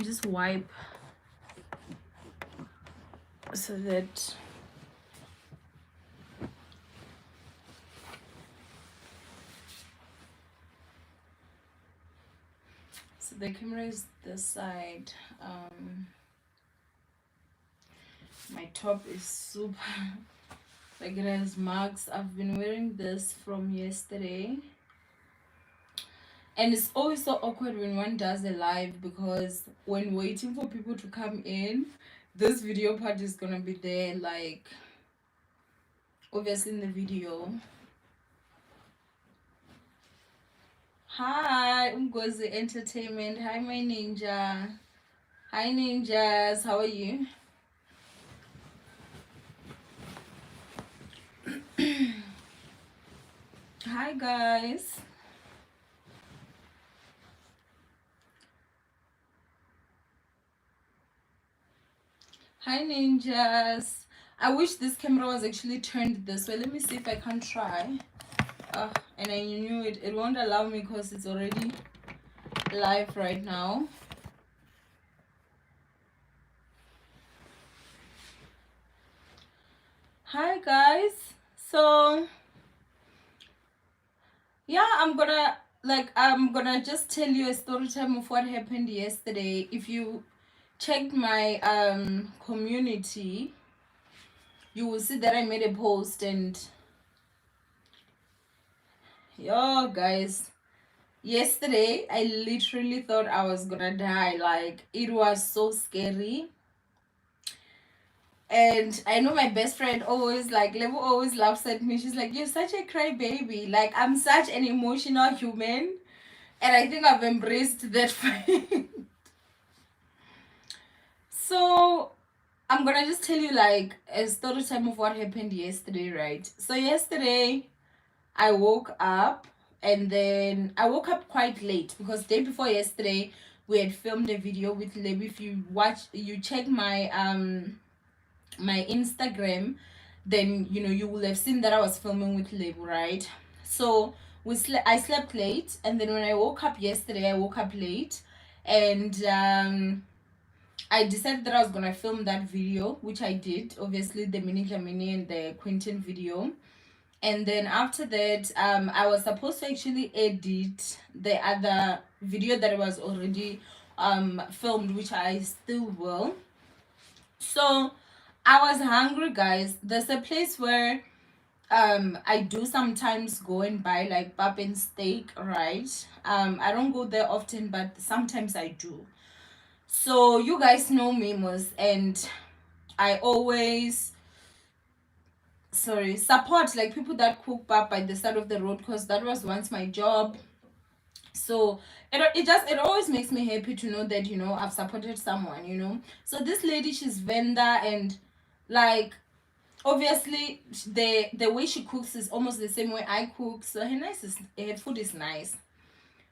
me just wipe so that the camera is this side. My top is super like it has marks. I've been wearing this from yesterday, and it's always so awkward when one does a live, because when waiting for people to come in, this video part is gonna be there, like obviously in the video. Hi, Umgozi Entertainment. Hi, my ninja. Hi, ninjas. How are you? Hi, guys. Hi, ninjas. I wish this camera was actually turned this way. Let me see if I can try. And I knew it won't allow me because it's already live right now. Hi, guys. So yeah, I'm gonna just tell you a story time of what happened yesterday. If you checked my community, you will see that I made a post, and yo guys, yesterday I literally thought I was gonna die. Like, it was so scary. And I know my best friend always, like, Levo always laughs at me. She's like, you're such a crybaby. Like, I'm such an emotional human, and I think I've embraced that fact. So I'm gonna just tell you like a story time of what happened yesterday, right? So yesterday I woke up, and then I woke up quite late because day before yesterday we had filmed a video with Leb. If you check my Instagram, then you will have seen that I was filming with Leb, right? So I slept late, and then when I woke up yesterday, I woke up late, and I decided that I was gonna film that video, which I did, obviously the Mini Jamini and the Quentin video. And then after that, I was supposed to actually edit the other video that was already filmed, which I still will. So I was hungry, guys. There's a place where I do sometimes go and buy like pap and steak, right? I don't go there often, but sometimes I do. So you guys know Mimos, and I always support like people that cook pap by the side of the road, because that was once my job. So it always makes me happy to know that I've supported someone. So this lady, she's vendor, and like obviously the way she cooks is almost the same way I cook. So her food is nice.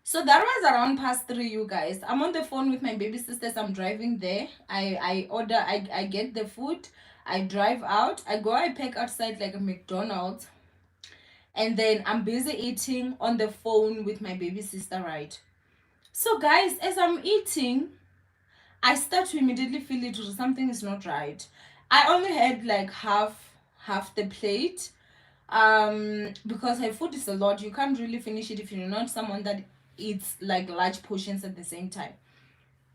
So that was around past 3, you guys. I'm on the phone with my baby sisters. I'm driving there. I order, I get the food. I drive out. I pack outside like a McDonald's. And then I'm busy eating on the phone with my baby sister, right? So guys, as I'm eating, I start to immediately feel it, something is not right. I only had like half the plate. Because her food is a lot. You can't really finish it if you're not someone that eats like large portions at the same time.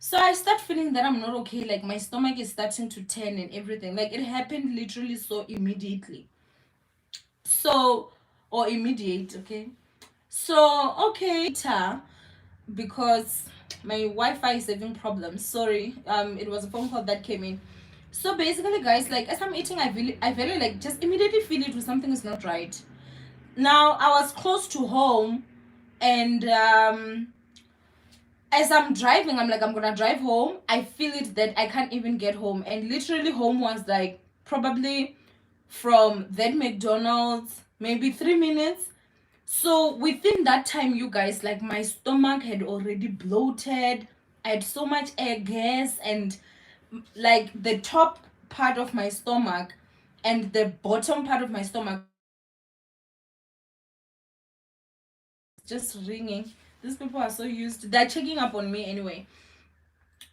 So I start feeling that I'm not okay. Like my stomach is starting to turn and everything. Like it happened literally so immediately. So, or immediate, okay. So okay, because my Wi-Fi is having problems. Sorry, it was a phone call that came in. So basically, guys, like as I'm eating, I very like just immediately feel it, something is not right. Now I was close to home, and as I'm driving, I'm like, I'm gonna drive home. I feel it that I can't even get home, and literally home was like probably from that McDonald's maybe 3 minutes. So within that time, you guys, like my stomach had already bloated. I had so much air gas, and like the top part of my stomach and the bottom part of my stomach just ringing. These people are so used. They're checking up on me anyway.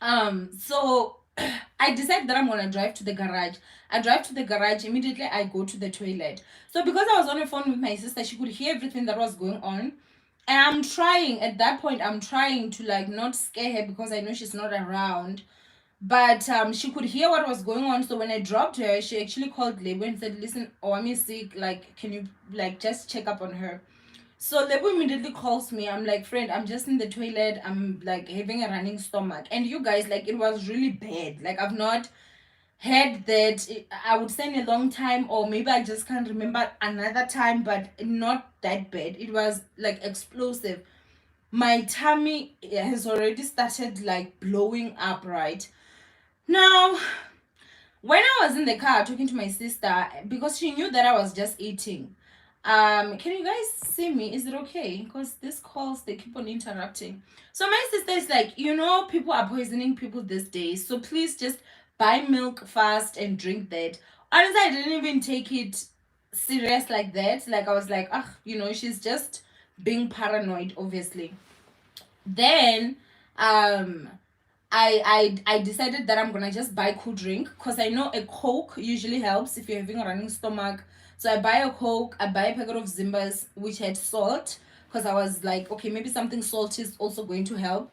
So I decide that I'm gonna drive to the garage. I drive to the garage, immediately I go to the toilet. So because I was on the phone with my sister, she could hear everything that was going on. And I'm trying, at that point, I'm trying to like not scare her because I know she's not around. But she could hear what was going on. So when I dropped her, she actually called labor and said, listen, Owamie's sick, like, can you like just check up on her? So Lebo immediately calls me. I'm like, friend, I'm just in the toilet. I'm like having a running stomach. And you guys, like, it was really bad. Like, I've not had that. I would say in a long time, or maybe I just can't remember another time, but not that bad. It was like explosive. My tummy has already started like blowing up, right? Now, when I was in the car talking to my sister, because she knew that I was just eating, can you guys see me? Is it okay? Because these calls, they keep on interrupting. So my sister is like, people are poisoning people these days, so please just buy milk fast and drink that. Honestly, I didn't even take it serious like that. Like, I was like, she's just being paranoid, obviously. Then um I decided that I'm gonna just buy cool drink, because I know a Coke usually helps if you're having a running stomach. So I buy a Coke, I buy a packet of Zimbas which had salt, because I was like, okay, maybe something salty is also going to help.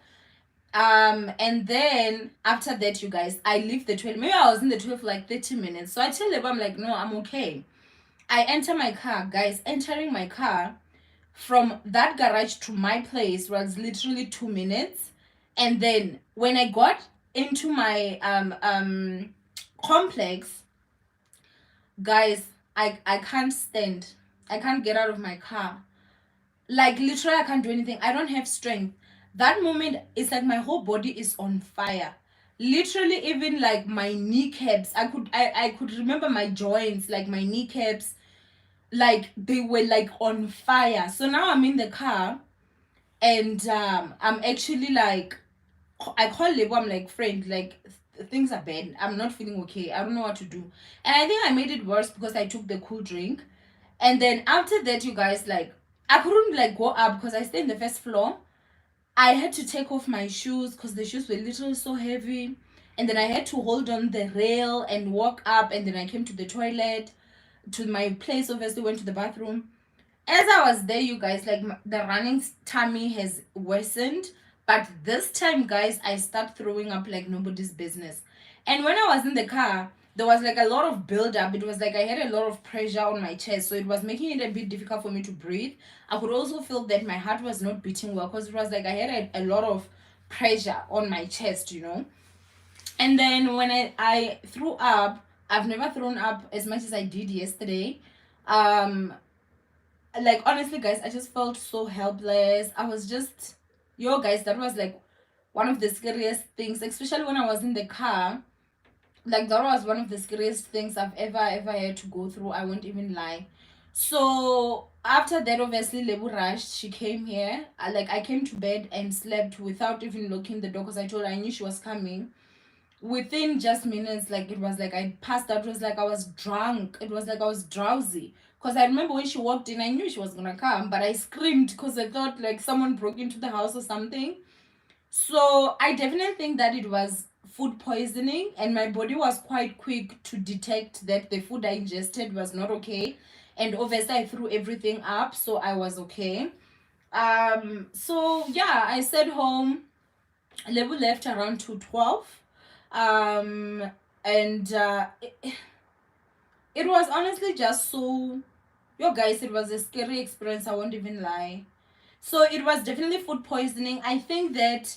And then after that, you guys, I leave the toilet. Maybe I was in the toilet for like 30 minutes. So I tell them, I'm like, no, I'm okay. I enter my car, guys. Entering my car from that garage to my place was literally 2 minutes. And then when I got into my complex, guys, I can't stand. I can't get out of my car. Like, literally, I can't do anything. I don't have strength. That moment, it's like my whole body is on fire. Literally, even like my kneecaps, I could remember my joints, like my kneecaps, like they were like on fire. So now I'm in the car, and I'm actually like, I call Lebo, I'm like, friend, like, things are bad, I'm not feeling okay, I don't know what to do. And I think I made it worse because I took the cool drink. And then after that, you guys, like, I couldn't like go up because I stay in the first floor. I had to take off my shoes because the shoes were literally so heavy. And then I had to hold on the rail and walk up. And then I came to the toilet, to my place, obviously went to the bathroom. As I was there, you guys, like, the running tummy has worsened. But this time, guys, I start throwing up like nobody's business. And when I was in the car, there was like a lot of build-up. It was like I had a lot of pressure on my chest, so it was making it a bit difficult for me to breathe. I could also feel that my heart was not beating well, because it was like I had a lot of pressure on my chest. And then when I threw up, I've never thrown up as much as I did yesterday. um like, honestly, guys, I just felt so helpless. I was just, yo, guys, that was like one of the scariest things, especially when I was in the car. Like, that was one of the scariest things I've ever had to go through, I won't even lie. So after that, obviously, Lebu rushed, she came here. I came to bed and slept without even locking the door, because I told her I knew she was coming. Within just minutes, like, it was like I passed out. It was like I was drunk. It was like I was drowsy, because I remember when she walked in, I knew she was gonna come, but I screamed because I thought like someone broke into the house or something. So I definitely think that it was food poisoning, and my body was quite quick to detect that the food I ingested was not okay. And obviously I threw everything up, so I was okay. So yeah, I stayed home. Level left around 2:12. um and it was honestly just so, yo, guys, it was a scary experience, I won't even lie. So it was definitely food poisoning. I think that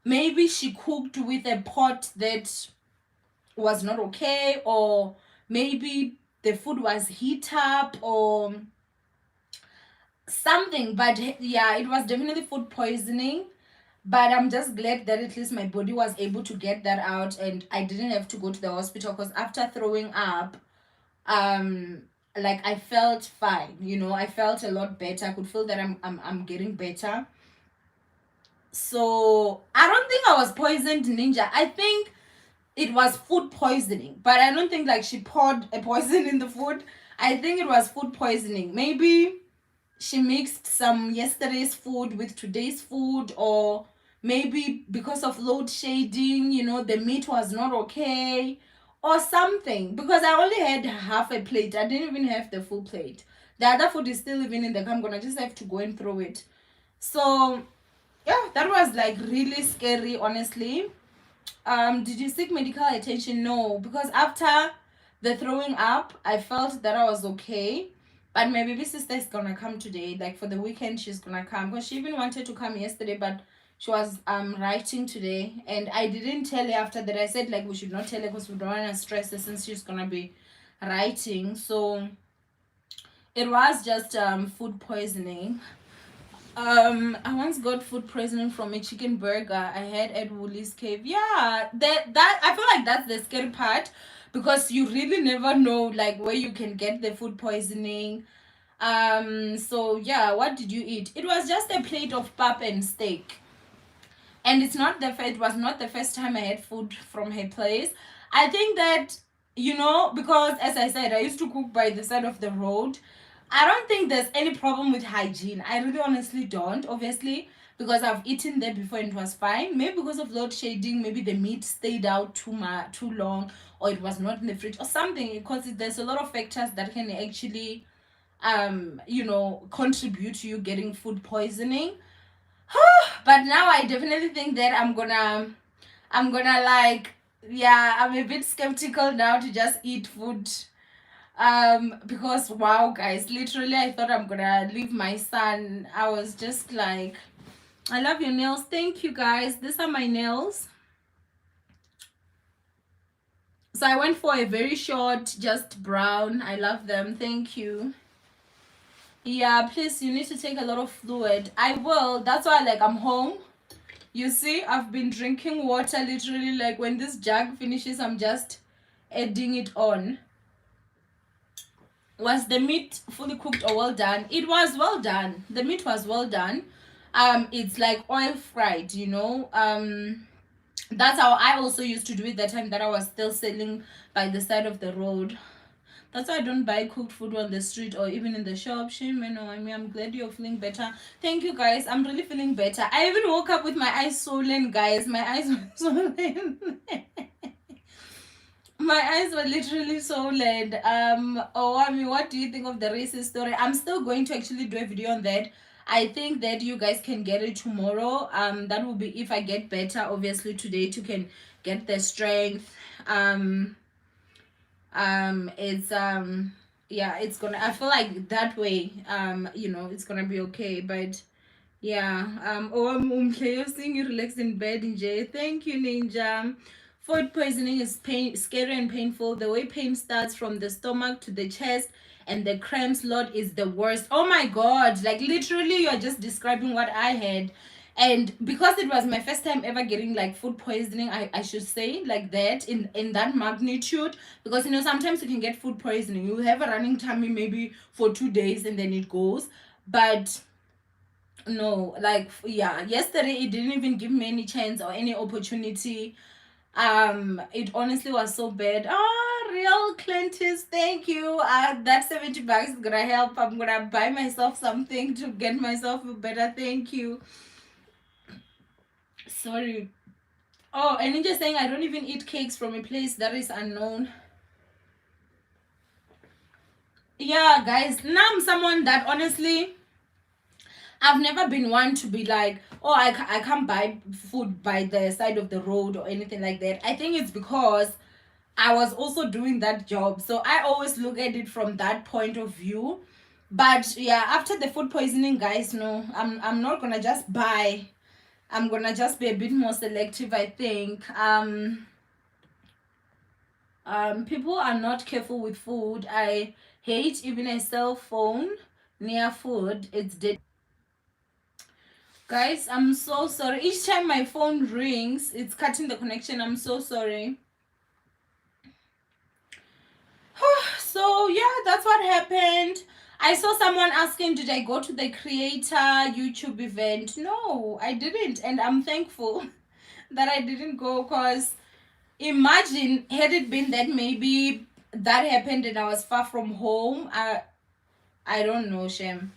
maybe she cooked with a pot that was not okay, or maybe the food was heat up or something. But yeah, it was definitely food poisoning. But I'm just glad that at least my body was able to get that out, and I didn't have to go to the hospital, because after throwing up, um like, I felt fine. I felt a lot better. I could feel that I'm getting better. So I don't think I was poisoned, Ninja. I think it was food poisoning, but I don't think like she poured a poison in the food. I think it was food poisoning. Maybe she mixed some yesterday's food with today's food, or maybe because of load shading, you know, the meat was not okay or something, because I only had half a plate. I didn't even have the full plate. The other food is still even in the car. I'm gonna just have to go and throw it. So yeah, that was like really scary, honestly. Did you seek medical attention? No, because after the throwing up, I felt that I was okay. But my baby sister is gonna come today. Like for the weekend, she's gonna come, because she even wanted to come yesterday, but she was writing today, and I didn't tell her after that. I said like we should not tell her because we don't want to stress her since she's gonna be writing. So it was just food poisoning. I once got food poisoning from a chicken burger I had at Woolies Cave. Yeah, that I feel like that's the scary part, because you really never know like where you can get the food poisoning. So yeah, what did you eat? It was just a plate of pap and steak. And it was not the first time I had food from her place. I think that, you know, because as I said, I used to cook by the side of the road. I don't think there's any problem with hygiene. I really honestly don't, obviously, because I've eaten there before and it was fine. Maybe because of load shading, maybe the meat stayed out too long, or it was not in the fridge or something, because there's a lot of factors that can actually you know, contribute to you getting food poisoning. But now I definitely think that I'm gonna like, yeah, I'm a bit skeptical now to just eat food. Because wow, guys, literally I thought I'm gonna leave my son. I was just like, I love your nails. Thank you, guys. These are my nails. So I went for a very short, just brown. I love them. Thank you. Yeah, please, you need to take a lot of fluid. I will. That's why, like, I'm home. You see, I've been drinking water literally. Like, when this jug finishes, I'm just adding it on. Was the meat fully cooked or well done? It was well done. The meat was well done. It's like oil fried, you know. That's how I also used to do it that time that I was still selling by the side of the road. That's why I don't buy cooked food on the street or even in the shop. Shame, you know. I mean, I'm glad you're feeling better. Thank you, guys. I'm really feeling better. I even woke up with my eyes swollen, guys. My eyes were swollen. My eyes were literally swollen. Owamie, what do you think of the racist story? I'm still going to actually do a video on that. I think that you guys can get it tomorrow. That will be if I get better. Obviously, today to can get the strength. It's yeah, it's gonna, I feel like that way, you know, it's gonna be okay. But yeah, oh, I'm okay. You're seeing you relaxed in bed, Ninja. Thank you, Ninja. Food poisoning is scary and painful. The way pain starts from the stomach to the chest and the cramps lot is the worst. Oh my god, like literally you're just describing what I had. And because it was my first time ever getting like food poisoning, I should say, like that, in that magnitude. Because you know, sometimes you can get food poisoning, you have a running tummy maybe for 2 days and then it goes. But no, like, yeah, yesterday it didn't even give me any chance or any opportunity. It honestly was so bad. Oh, real Clintus, thank you. That 70 bucks is gonna help. I'm gonna buy myself something to get myself better. Thank you. Sorry. Oh, and Ninja saying I don't even eat cakes from a place that is unknown. Yeah, guys, now I'm someone that honestly, I've never been one to be like, oh, I can't buy food by the side of the road or anything like that. I think it's because I was also doing that job. So I always look at it from that point of view. But yeah, after the food poisoning, guys, no, I'm not gonna just buy. I'm gonna just be a bit more selective, I think. People are not careful with food. I hate even a cell phone near food. It's dead. Guys, I'm so sorry. Each time my phone rings, it's cutting the connection. I'm so sorry. So yeah, that's what happened. I saw someone asking, did I go to the creator YouTube event? No, I didn't. And I'm thankful that I didn't go, because imagine had it been that maybe that happened and I was far from home. I don't know, Shem.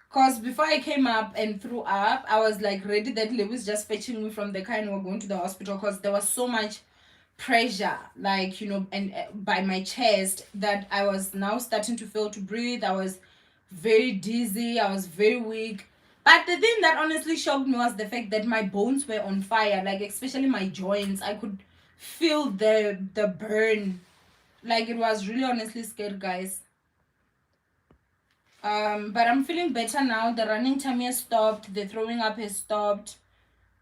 Because before I came up and threw up, I was like ready that Lewis just fetching me from the car and we're going to the hospital, because there was so much pressure, like, and by my chest, that I was now starting to fail to breathe. I was very dizzy, I was very weak. But the thing that honestly shocked me was the fact that my bones were on fire, like especially my joints. I could feel the burn. Like, it was really honestly scary, guys. But I'm feeling better now. The running tummy has stopped, the throwing up has stopped.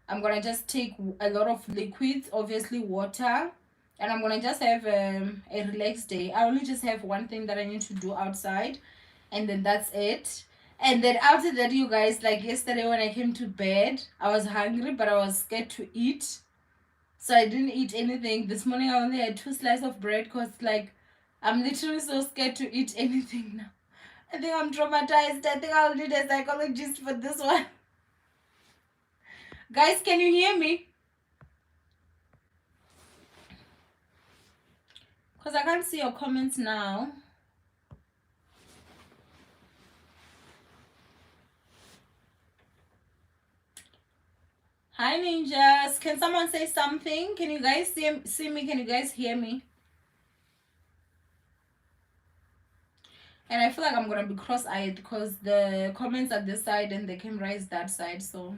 I'm gonna just take a lot of liquids, obviously water, and I'm gonna just have a relaxed day. I only just have one thing that I need to do outside, and then that's it. And then after that, you guys, like yesterday when I came to bed, I was hungry, but I was scared to eat, so I didn't eat anything. This morning I only had 2 slices of bread, because like I'm literally so scared to eat anything now. I think I'm traumatized. I think I'll need a psychologist for this one. Guys, can you hear me? Because I can't see your comments now. Hi, ninjas. Can someone say something? Can you guys see me? Can you guys hear me? And I feel like I'm going to be cross-eyed because the comments are this side and the camera is that side. So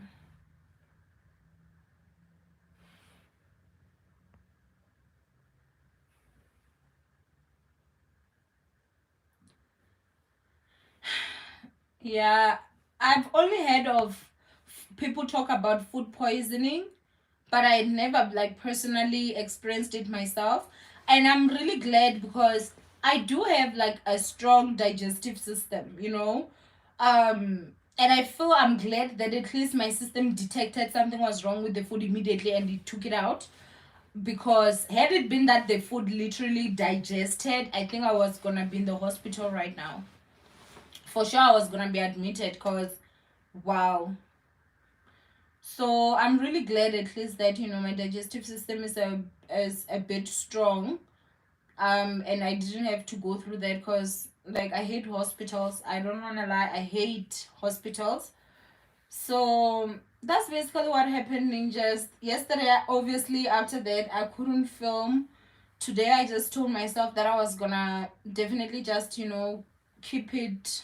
yeah, I've only heard of people talk about food poisoning, but I never like personally experienced it myself. And I'm really glad, because I do have like a strong digestive system, and I feel I'm glad that at least my system detected something was wrong with the food immediately and it took it out. Because had it been that the food literally digested, I think I was gonna be in the hospital right now. For sure I was gonna be admitted, because wow. So I'm really glad at least that my digestive system is a bit strong. And I didn't have to go through that, because like I hate hospitals. I don't wanna lie, I hate hospitals. So that's basically what happened in just yesterday. Obviously after that I couldn't film. Today I just told myself that I was gonna definitely just keep it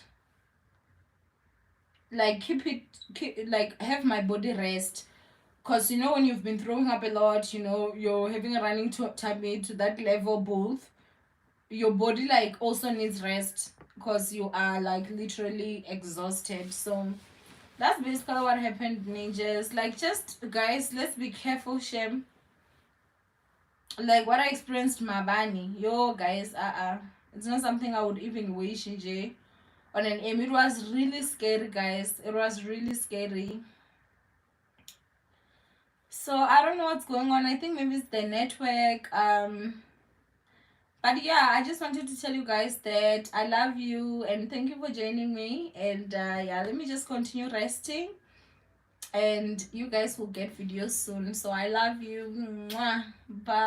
like have my body rest. Because when you've been throwing up a lot, you're having a running tummy to that level, both your body like also needs rest, because you are like literally exhausted. So that's basically what happened, ninjas. Like, just guys, let's be careful, shame. Like what I experienced Mabani, yo guys, it's not something I would even wish J on an aim. It was really scary, guys. It was really scary. So I don't know what's going on. I think maybe it's the network. But yeah, I just wanted to tell you guys that I love you and thank you for joining me. And yeah, let me just continue resting. And you guys will get videos soon. So I love you. Mwah. Bye.